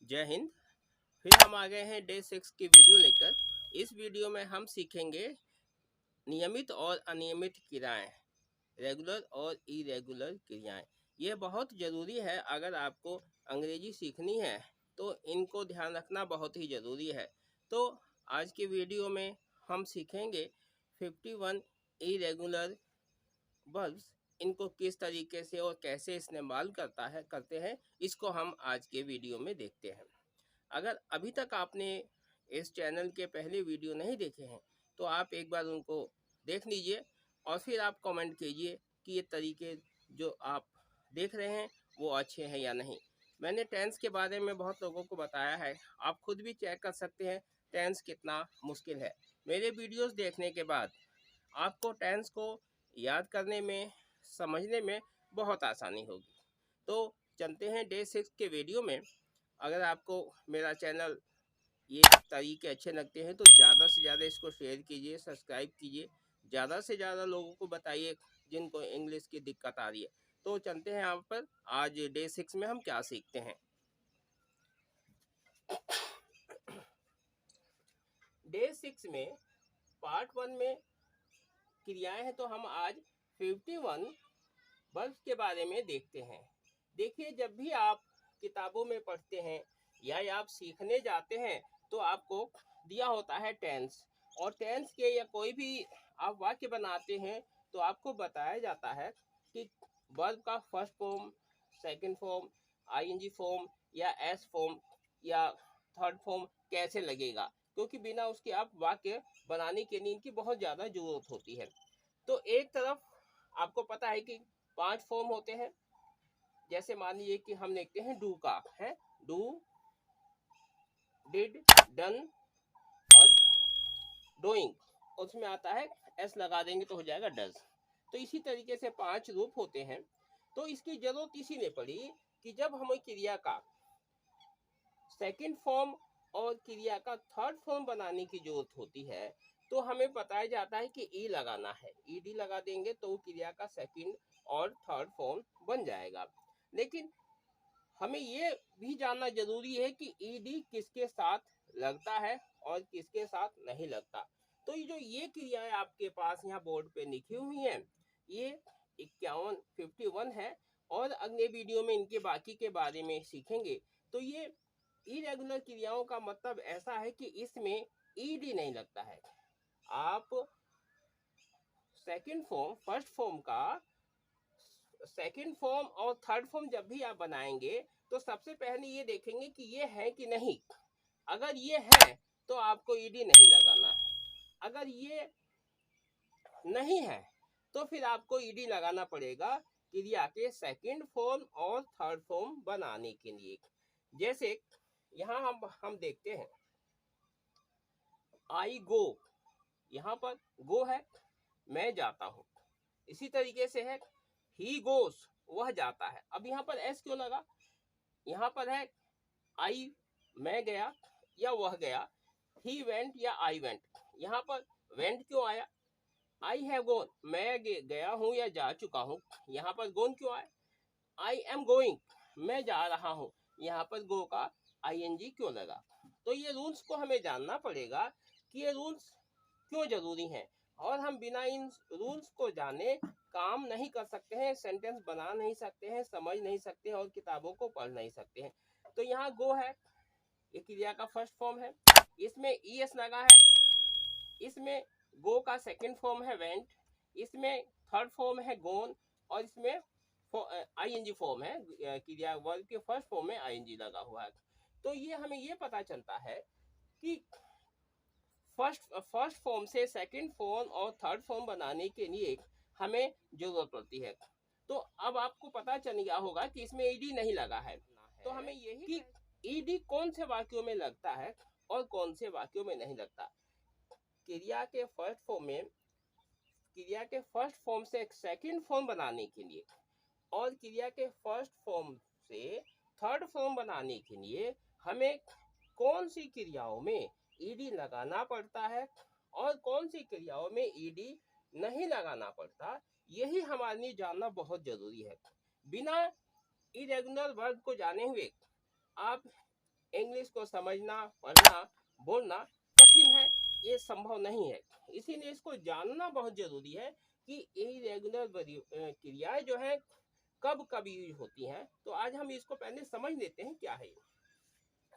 जय हिंद। फिर हम आ गए हैं डे 6 की वीडियो लेकर। इस वीडियो में हम सीखेंगे नियमित और अनियमित क्रियाएं, रेगुलर और इरेगुलर क्रियाएं। ये बहुत ज़रूरी है। अगर आपको अंग्रेजी सीखनी है तो इनको ध्यान रखना बहुत ही ज़रूरी है। तो आज की वीडियो में हम सीखेंगे 51 इरेगुलर वर्ब्स। इनको किस तरीके से और कैसे इस्तेमाल करते हैं, इसको हम आज के वीडियो में देखते हैं। अगर अभी तक आपने इस चैनल के पहले वीडियो नहीं देखे हैं तो आप एक बार उनको देख लीजिए और फिर आप कमेंट कीजिए कि ये तरीके जो आप देख रहे हैं वो अच्छे हैं या नहीं। मैंने टेंस के बारे में बहुत लोगों को बताया है। आप खुद भी चेक कर सकते हैं टेंस कितना मुश्किल है। मेरे वीडियोस देखने के बाद आपको टेंस को याद करने में, समझने में बहुत आसानी होगी। तो चलते हैं डे 6 के वीडियो में। अगर आपको मेरा चैनल ये तरीके अच्छे लगते हैं तो ज़्यादा से ज़्यादा इसको शेयर कीजिए, सब्सक्राइब कीजिए, ज़्यादा से ज़्यादा लोगों को बताइए जिनको इंग्लिश की दिक्कत आ रही है। तो चलते हैं यहाँ पर। आज डे 6 में हम क्या सीखते हैं। डे 6 में पार्ट 1 में क्रियाएं हैं, तो हम आज 51 वर्ब्स के बारे में देखते हैं। देखिए, जब भी आप किताबों में पढ़ते हैं या आप सीखने जाते हैं तो आपको दिया होता है टेंस, और टेंस के या कोई भी आप वाक्य बनाते हैं तो आपको बताया जाता है कि वर्ब का first form, second form, ING form या एस फॉर्म या थर्ड फॉर्म कैसे लगेगा, क्योंकि बिना उसके आप वाक्य बनाने के लिए इनकी बहुत ज़्यादा जरूरत होती है। तो एक तरफ आपको पता है कि 5 फॉर्म होते हैं। जैसे मान लीजिए कि हम लिखते हैं डू का है, डू, डिड, डन और डूइंग। उसमें आता है एस लगा देंगे तो हो जाएगा डज। तो इसी तरीके से 5 रूप होते हैं। तो इसकी जरूरत इसीलिए पड़ी कि जब हमें क्रिया का सेकंड फॉर्म और क्रिया का थर्ड फॉर्म बनाने की जरूरत होती है तो हमें बताया जाता है कि ई लगाना है। ईडी लगा देंगे तो क्रिया का सेकंड और थर्ड फॉर्म बन जाएगा। लेकिन हमें ये भी जानना जरूरी है कि ईडी किसके साथ लगता है और किसके साथ नहीं लगता। तो ये क्रियाएं आपके पास यहाँ बोर्ड पे लिखी हुई हैं, ये 51 है और अगले वीडियो में इनके बाकी के बारे में सीखेंगे। तो ये इरेगुलर क्रियाओं का मतलब ऐसा है कि इसमें ईडी नहीं लगता है। आप सेकंड फॉर्म, फर्स्ट फॉर्म का सेकंड फॉर्म और थर्ड फॉर्म जब भी आप बनाएंगे तो सबसे पहले ये देखेंगे कि ये है कि नहीं। अगर ये है तो आपको ईडी नहीं लगाना है। अगर ये नहीं है तो फिर आपको ईडी लगाना पड़ेगा क्रिया के सेकंड फॉर्म और थर्ड फॉर्म बनाने के लिए। जैसे यहाँ हम देखते हैं आई गो, यहाँ पर गो है, मैं जाता हूँ। इसी तरीके से है ही गोस, वह जाता है। अब यहाँ पर एस क्यों लगा? यहाँ पर है आई, मैं गया या वह गया, ही वेंट या आई वेंट। यहाँ पर वेंट क्यों आया? आई हैव गोन, मैं गया हूँ या जा चुका हूँ। यहाँ पर गोन क्यों आया? आई एम गोइंग, मैं जा रहा हूँ। यहाँ पर गो का आईएनजी क्यों लगा? तो ये रूल्स को हमें जानना पड़ेगा कि ये रूल्स क्यों जरूरी हैं, और हम बिना इन रूल्स को जाने काम नहीं कर सकते हैं, सेंटेंस बना नहीं सकते हैं, समझ नहीं सकते हैं और किताबों को पढ़ नहीं सकते हैं। तो यहाँ गो है, ये क्रिया का फर्स्ट फॉर्म है, इसमें ईएस लगा है। इसमें गो का सेकंड फॉर्म है वेंट, इसमें थर्ड फॉर्म है गोन और इसमें आईएनजी फॉर्म है, क्रिया वर्ब के फर्स्ट फॉर्म में आईएनजी लगा हुआ है। तो ये हमें ये पता चलता है कि फर्स्ट फॉर्म से सेकंड फॉर्म और थर्ड फॉर्म बनाने के लिए हमें जरूरत पड़ती है। तो अब आपको पता चल गया होगा कि इसमें ईडी नहीं लगा है। तो हमें यही कि ईडी कौन से वाक्यों में लगता है और कौन से वाक्यों में नहीं लगता। क्रिया के फर्स्ट फॉर्म से सेकंड फॉर्म बनाने के लिए और क्रिया के फर्स्ट फॉर्म से थर्ड फॉर्म बनाने के लिए हमें कौन सी क्रियाओं में ईडी लगाना पड़ता है और कौन सी क्रियाओं में ईडी नहीं लगाना पड़ता, यही हमारे लिए जानना बहुत जरूरी है। बिना इरेगुलर वर्ब को जाने हुए आप इंग्लिश को समझना, पढ़ना, बोलना कठिन है, ये संभव नहीं है। इसीलिए इसको जानना बहुत जरूरी है कि इरेगुलर क्रियाएं जो है कब कब यूज होती हैं। तो आज हम इसको पहले समझ लेते हैं क्या है।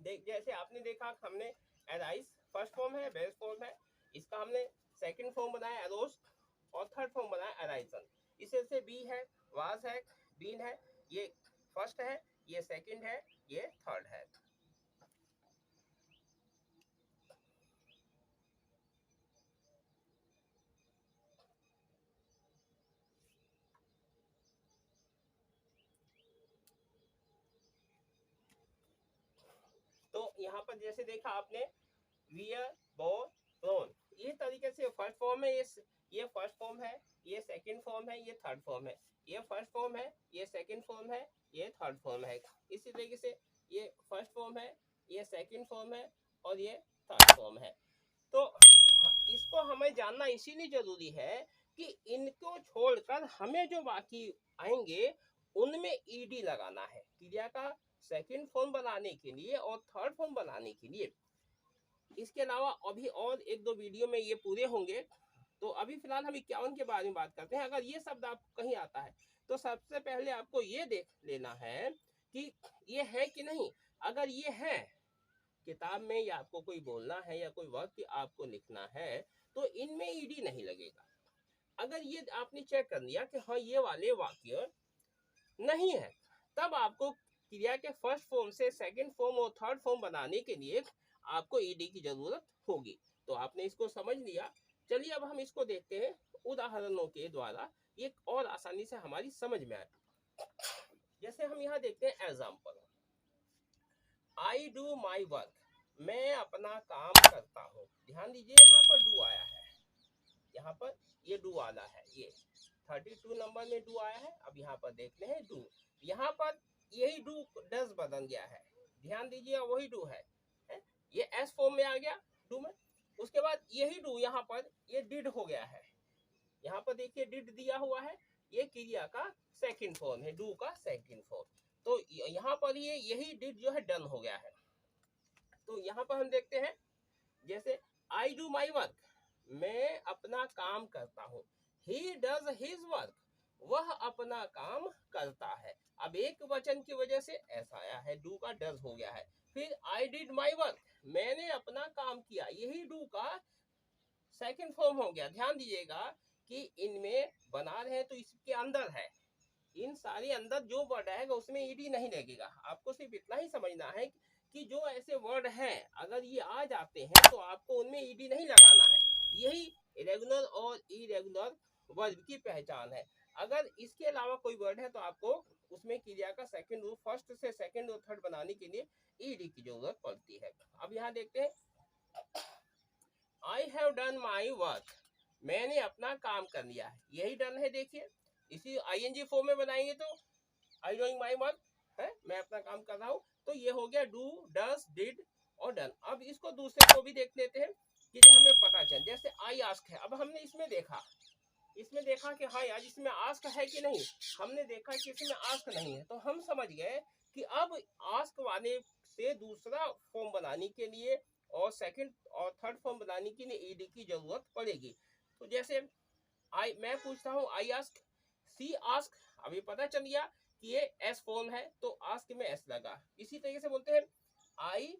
जैसे आपने देखा हमने एराइज फर्स्ट फॉर्म है, बेस फॉर्म है, इसका हमने सेकंड फॉर्म बनाया एरोस और थर्ड फॉर्म बनाया एराइजन। इसे से बी है, वाज है, बीन है, ये फर्स्ट है, ये सेकंड है, ये थर्ड है। तो यहाँ पर जैसे देखा आपने वियर, बोर, फ्लोन, ये तरीके से फर्स्ट फॉर्म है, ये फर्स्ट फॉर्म है, ये सेकंड फॉर्म है, ये थर्ड फॉर्म है, ये फर्स्ट फॉर्म है, ये सेकंड फॉर्म है, ये थर्ड फॉर्म है। इसी तरीके से ये फर्स्ट फॉर्म है, ये सेकंड फॉर्म है और ये थर्ड फॉर्म है। तो इसको हमें जानना इसीलिए जरूरी है कि इनको छोड़कर हमें जो बाकी आएंगे उनमें ईडी लगाना है क्रिया का सेकंड फॉर्म बनाने के लिए और थर्ड फॉर्म बनाने के लिए। इसके अलावा अभी और एक दो वीडियो में ये पूरे होंगे। तो अभी फिलहाल हम 51 के बारे में बात करते हैं। अगर ये शब्द आप कहीं आता है तो सबसे पहले आपको ये देख लेना है कि ये है कि नहीं। अगर ये है किताब में या आपको कोई बोलना है या कोई वाक्य आपको लिखना है तो इनमें ईडी नहीं लगेगा। अगर ये आपने चेक कर लिया कि हाँ ये वाले वाक्य नहीं है, तब आपको क्रिया के फर्स्ट फॉर्म से सेकंड फॉर्म और थर्ड फॉर्म बनाने के लिए आपको ईडी की जरूरत होगी। तो आपने इसको समझ लिया। चलिए अब हम इसको देखते हैं उदाहरणों के द्वारा, ये और आसानी से हमारी समझ में आए। जैसे हम यहाँ देखते हैं example, I do my work, मैं अपना काम करता हूँ। ध्यान दीजिए यहाँ पर डू आया है, यहाँ पर ये डू वाला है, ये 32 नंबर में डू आया है। अब यहाँ पर देखते हैं डू, यहाँ पर यही डू डज बदल गया है। ध्यान दीजिए वही डू है, ये एस फॉर्म में आ गया डू में। उसके बाद यही डू यहाँ पर ये डिड हो गया है। यहाँ पर देखिए डिड दिया हुआ है, ये क्रिया का सेकंड फॉर्म है, डू का सेकंड फॉर्म। तो यहाँ पर ये यही डिड जो है डन हो गया है। तो यहाँ पर हम देखते हैं जैसे आई डू माई वर्क, मैं अपना काम करता हूँ। ही डज हिज वर्क, वह अपना काम करता है। अब एक वचन की वजह से ऐसा आया है, डू का डज हो गया है। फिर आई डिड माई वर्क, मैंने अपना काम किया, यही डू का सेकंड फॉर्म हो गया। ध्यान दीजिएगा कि इनमें बना रहे तो इसके अंदर है, इन सारे अंदर जो वर्ड आएगा उसमें ईडी नहीं लगेगा। आपको सिर्फ इतना ही समझना है कि जो ऐसे वर्ड हैं अगर ये आ जाते हैं तो आपको उनमें ईडी नहीं लगाना है। यही रेगुलर और इरेगुलर वर्ब की पहचान है। अगर इसके अलावा कोई वर्ड है तो आपको उसमें क्रिया का सेकंड रूप फर्स्ट से सेकंड और थर्ड बनाने के लिए ईडी की जरूरत पड़ती है। अब यहाँ देखते हैं I have done my work, मैंने अपना काम कर लिया है, यही डन है। देखिए इसी आईएनजी फॉर्म में बनाएंगे तो आई डूइंग माई वर्क है, मैं अपना काम कर रहा हूँ। तो ये हो गया डू, डज, डिड और डन। अब इसको दूसरे को भी देख लेते हैं कि हमें पता चल। जैसे आई आस्क है, अब हमने इसमें देखा कि हाँ यार इसमें आस्क है कि नहीं। हमने देखा कि इसमें आस्क नहीं है, तो हम समझ गए कि अब आस्क वाले से दूसरा फॉर्म बनाने के लिए और सेकंड और थर्ड फॉर्म बनाने के लिए ईडी की जरूरत पड़ेगी। तो जैसे मैं पूछता हूँ आई आस्क, सी आस्क, अभी पता चल गया कि ये एस फॉर्म है तो आस्क में एस लगा। इसी तरीके से बोलते हैं आई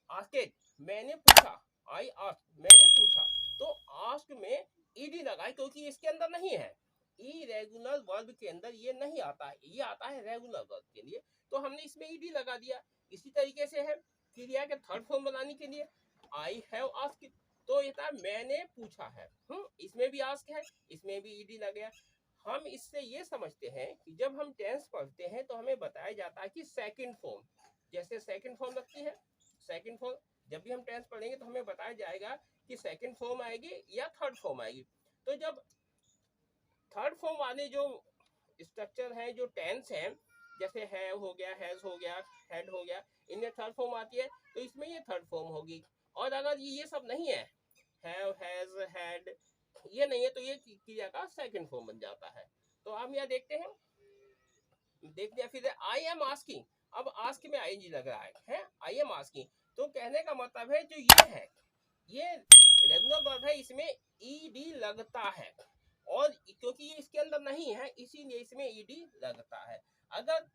आस्केड, मैंने पूछा, आई आस्क मैंने पूछा, तो आस्क में ईडी लगा है क्योंकि इसके अंदर नहीं है, इरेगुलर वर्ब के अंदर ये नहीं आता है, ये आता है रेगुलर वर्ब के लिए, तो हमने इसमें ईडी लगा दिया। इसी तरीके से है क्रिया के थर्ड फॉर्म बनाने के लिए आई हैव आस्क्ड, तो ये था मैंने पूछा है, इसमें भी आस्क है, इसमें भी ईडी लग गया। हम इससे ये समझते हैं कि जब हम टेंस पढ़ते हैं तो हमें बताया जाता है कि सेकंड फॉर्म, जैसे सेकंड फॉर्म लगती है, सेकंड फॉर्म जब भी हम टेंस पढ़ेंगे तो हमें बताया जाएगा कि सेकंड फॉर्म आएगी या थर्ड फॉर्म आएगी। तो जब थर्ड फॉर्म वाले जो स्ट्रक्चर है, जो टेंस है, जैसे है हो गया, हैज हो गया, हैड हो गया, इनमें थर्ड फॉर्म आती है तो इसमें ये थर्ड फॉर्म होगी। और अगर ये सब नहीं है, हैव, हैज, हैड, ये नहीं है तो ये क्रिया का सेकंड फॉर्म बन जाता है। तो हम यहाँ देखते हैं, फिर आई एम आस्किंग, अब आस्क में आईएनजी लग रहा है, आई एम आस्किंग। तो कहने का मतलब है जो ये है, ये रेगुलर वर्ब है, इसमें ईडी लगता है, और क्योंकि ये इसके अंदर नहीं है इसीलिए इसमें ईडी लगता है। अगर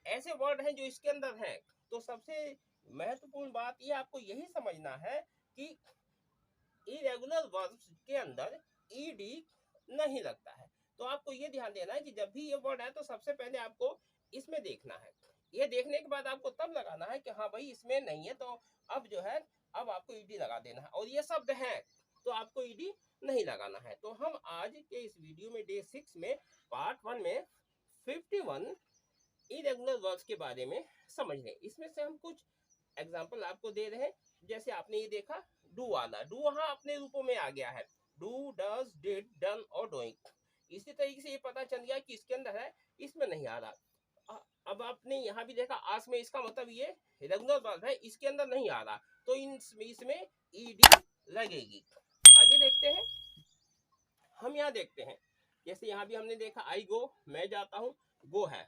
ऐसे वर्ड हैं जो इसके अंदर हैं, तो सबसे महत्वपूर्ण बात ये आपको यही समझना है कि इरेगुलर वर्ब्स के अंदर ईडी नहीं लगता है। तो आपको ये ध्यान देना है कि जब भी ये वर्ड है तो सबसे पहले आपको इसमें देखना है, ये देखने के बाद आपको तब लगाना है कि हाँ भाई इसमें नहीं है, तो अब जो है अब आपको ईडी लगा देना है, और ये शब्द है तो आपको ईडी नहीं लगाना है। तो हम आज के इस वीडियो में डे 6 में पार्ट 1 में 51 इरेगुलर वर्ब्स के बारे में समझ लें। इसमें से हम कुछ एग्जाम्पल आपको दे रहे हैं। जैसे आपने ये देखा डू वाला, डू वहां अपने रूपों में आ गया है, डू, डज, डिड, डन और डूइंग। इसी तरीके से ये पता चल गया कि इसके अंदर है, इसमें नहीं आ रहा। अब आपने यहाँ भी देखा आस में, इसका मतलब ये रेगुलर वर्ब है, इसके अंदर नहीं आ रहा, तो इसमें ईडी लगेगी। आगे देखते हैं, हम यहाँ देखते हैं, जैसे यहाँ भी हमने देखा आई गो, मैं जाता हूँ, गो है,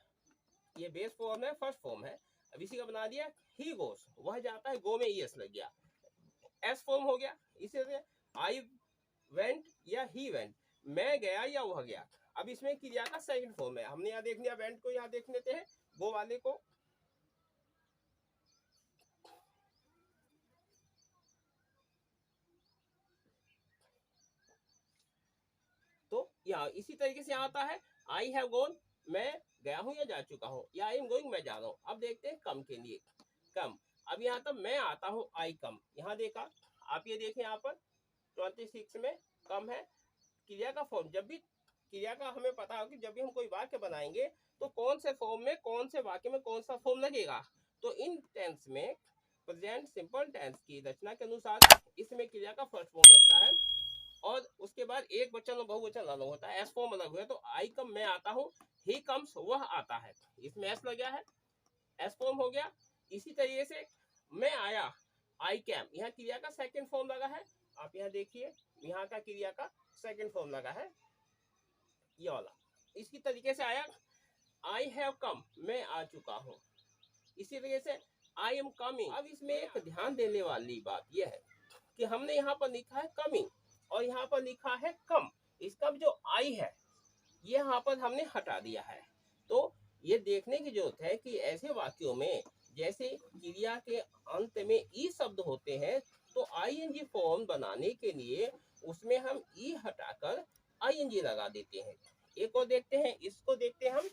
ये बेस फॉर्म है, फर्स्ट फॉर्म है। अब इसी का बना दिया ही गोस, वह जाता है, गो में ईएस लग गया, एस फॉर्म हो गया। इसी तरह आई वेंट या ही वेंट, मैं गया या वह गया। अब इसमें क्रिया का सेकंड फॉर्म है, हमने यहाँ देख लिया वेंट को, यहाँ देख लेते हैं गो वाले को। तो यहाँ इसी तरीके से आता है आई हैव गॉन, मैं गया हूँ या जा चुका हूँ, या आई एम गोइंग, मैं जा रहा हूँ। अब देखते हैं कम के लिए, कम। अब यहाँ तक मैं आता हूँ, आई कम, यहाँ देखा आप, ये देखें यहाँ पर 26 में कम है। क्रिया का फॉर्म, जब भी क्रिया का हमें पता हो कि जब भी हम कोई वाक्य बनाएंगे तो कौन से फॉर्म में, कौन से वाक्य में कौन सा फॉर्म लगेगा। तो इन टेंस में प्रेजेंट सिंपल टेंस की रचना के अनुसार इसमें क्रिया का फर्स्ट फॉर्म लगता है, और उसके बाद एक वचन और बहुवचन अलग होता है, एस फॉर्म अलग हुआ। तो आई कम, मैं आता हूँ, ही कम्स, वह आता है, इसमें एस लग गया है, एस फॉर्म हो गया। इसी तरीके से मैं आया, आई कैम, यहाँ क्रिया का सेकंड फॉर्म लगा है, आप यहाँ देखिए, यहाँ का क्रिया का सेकंड फॉर्म लगा है, ये वाला। इसी तरीके से आया आई हैव कम, मैं आ चुका हूँ। इसी तरीके से आई एम कमिंग। अब इसमें एक ध्यान देने वाली बात यह है कि हमने यहाँ पर लिखा है कमिंग और यहाँ पर लिखा है कम, इसका जो आई है ये यहाँ पर हमने हटा दिया है। तो ये देखने की जरूरत है कि ऐसे वाक्यों में जैसे क्रिया के अंत में ई शब्द होते हैं, तो आईएनजी फॉर्म बनाने के लिए उसमें हम ई हटाकर आईएनजी लगा देते हैं। एक और देखते हैं, इसको देखते हैं हम,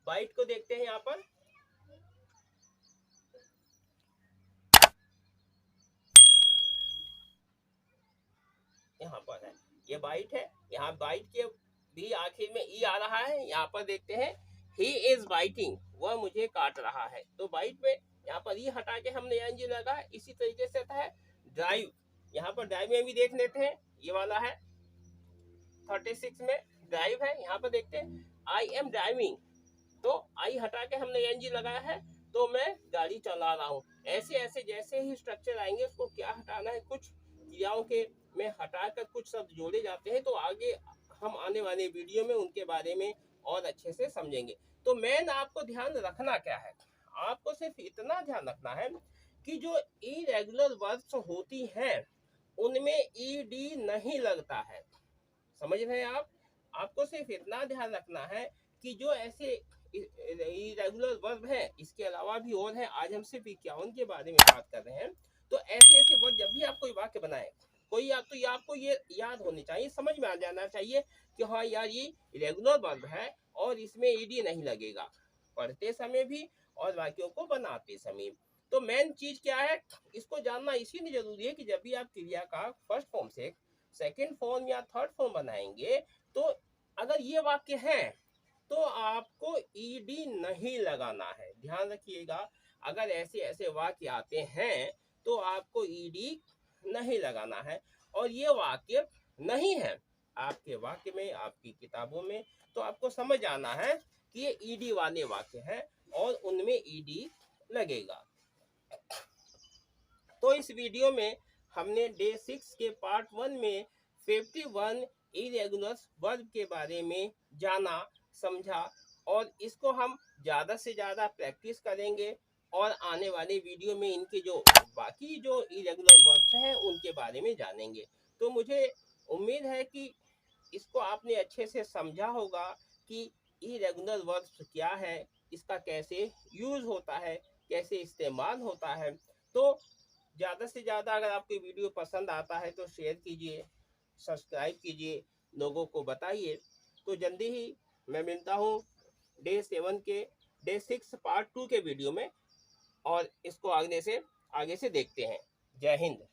बाइट को देखते हैं यहाँ पर, यहाँ पर है, ये बाइट है, यहाँ बाइट के भी आखिर में ई आ रहा है। यहाँ पर देखते हैं ही इज बाइटिंग, वह मुझे काट रहा है, तो बाइट में यहाँ पर ई हटा के हमने एनजी लगा है। इसी तरीके से है ड्राइव, यहाँ पर ड्राइव में भी देख लेते हैं, ये वाला है 36 में ड्राइव है। यहाँ पर देखते हैं आई एम ड्राइविंग, तो आई हटा के हमने एनजी लगाया है, तो मैं गाड़ी चला रहा हूँ। ऐसे ऐसे जैसे ही स्ट्रक्चर आएंगे उसको क्या हटाना है, कुछ क्रियाओं के में हटाकर कुछ शब्द जोड़े जाते हैं, तो आगे हम आने वाले वीडियो में उनके बारे में और अच्छे से समझेंगे। तो मेन आपको ध्यान रखना क्या है, आपको सिर्फ इतना ध्यान रखना है कि जो इरेगुलर वर्ब्स होती हैं उनमें ईडी नहीं लगता है, समझ रहे हैं आप। आपको सिर्फ इतना ध्यान रखना है कि जो ऐसे इरेगुलर वर्ब है, इसके अलावा भी और है, आज हम सिर्फ 51 के बारे में बात कर रहे हैं। तो ऐसे ऐसे वर्ड जब भी आप कोई वाक्य बनाए कोई, या तो ये आपको ये याद होनी चाहिए, समझ में आ जाना चाहिए कि हाँ यार ये रेगुलर वर्ब है और इसमें ईडी नहीं लगेगा, पढ़ते समय भी और वाक्यों को बनाते समय। तो मेन चीज क्या है, इसको जानना इसीलिए जरूरी है कि जब भी आप क्रिया का फर्स्ट फॉर्म से सेकंड फॉर्म या थर्ड फॉर्म बनाएंगे, तो अगर ये वाक्य है तो आपको ईडी नहीं लगाना है, ध्यान रखिएगा। अगर ऐसे ऐसे वाक्य आते हैं तो आपको ईडी नहीं लगाना है, और ये वाक्य नहीं है आपके वाक्य में, आपकी किताबों में, तो आपको समझ आना है कि ये ईडी वाले वाक्य हैं और उनमें ईडी लगेगा। तो इस वीडियो में हमने डे 6 के पार्ट 1 में 51 इरेगुलर वर्ब के बारे में जाना, समझा और इसको हम ज़्यादा से ज़्यादा प्रैक्टिस करेंगे और आने वाले वीडियो में इनके जो बाकी जो इरेगुलर वर्ब्स हैं उनके बारे में जानेंगे। तो मुझे उम्मीद है कि इसको आपने अच्छे से समझा होगा कि इरेगुलर वर्ब्स क्या है, इसका कैसे यूज़ होता है, कैसे इस्तेमाल होता है। तो ज़्यादा से ज़्यादा अगर आपको वीडियो पसंद आता है तो शेयर कीजिए, सब्सक्राइब कीजिए, लोगों को बताइए। तो जल्दी ही मैं मिलता हूँ डे 6 पार्ट 2 के वीडियो में, और इसको आगे से देखते हैं। जय हिंद।